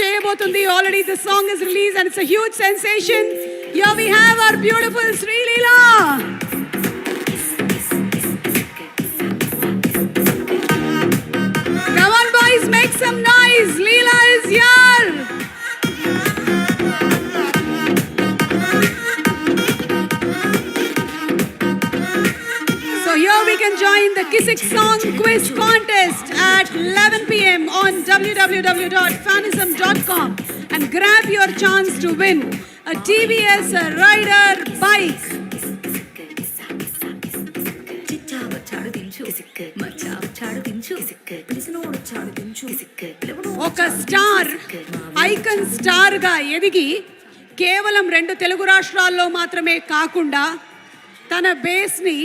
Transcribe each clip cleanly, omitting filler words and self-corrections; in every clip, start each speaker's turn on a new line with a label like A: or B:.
A: చేయబోతుంది. Already the song is released and it's a huge sensation. Here we have our beautiful Sri Leela. Come on boys, make some noise. Leela is here. So here we can join the Kisik Song Quiz Contest at 11 p.m. on www.fanism.com and grab your chance to win a TVS Rider bike. ఒక star icon star గా ఎదిగి కేవలం 2 తెలుగు రాష్ట్రాల్లో మాత్రమే కాకుండా తన base ని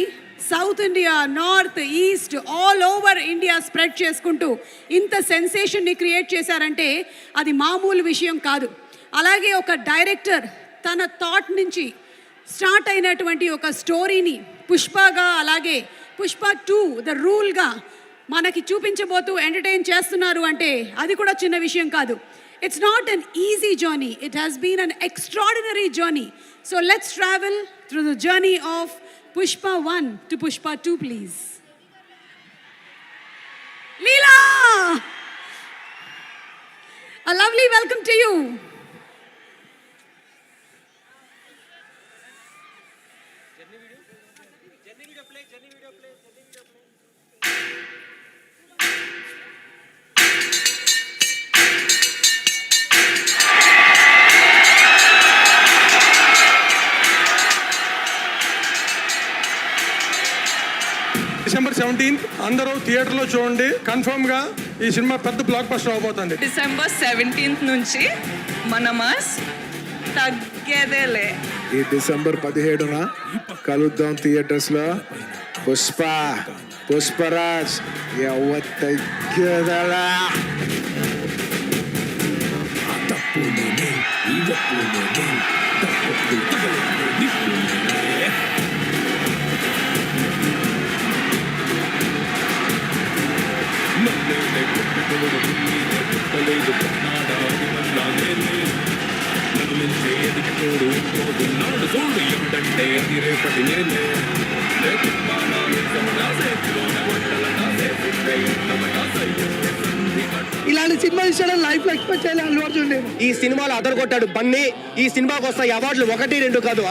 A: south India, north, east, all over India spread చేసుకుంటూ ఇంత సెన్సేషన్ని క్రియేట్ చేశారంటే అది మామూలు విషయం కాదు. అలాగే ఒక డైరెక్టర్ తన థాట్ నుంచి స్టార్ట్ అయినటువంటి ఒక స్టోరీని పుష్పగా, అలాగే పుష్ప 2 ద రూల్గా మనకి చూపించబోతూ ఎంటర్టైన్ చేస్తున్నారు అంటే అది కూడా చిన్న విషయం కాదు. It's not an easy journey, it has been an extraordinary journey. So let's travel through the journey of Pushpa 1 to Pushpa 2, please. Leela! A lovely welcome to you.
B: December 17th అందరూ థియేటర్లో చూడండి. కన్ఫర్మ్ గా ఈ cinema పెద్ద block buster అవబోతుంది.
C: December 17th నుంచి మన mass తగ్గేదేలే.
D: ఈ డిసెంబర్ 17న కలుద్దాం థియేటర్స్ లో. పుష్పరాజ్ తగ్గేదలా.
E: ఇలాంటి సినిమా ఇచ్చాడని లైఫ్ లో ఎక్స్పెక్ట్ చేయాలి అల్లు అర్జున్.
F: ఈ సినిమాలో అదరగొట్టాడు బన్నీ. ఈ సినిమాకి వస్తాయి అవార్డులు 1, 2 కాదు.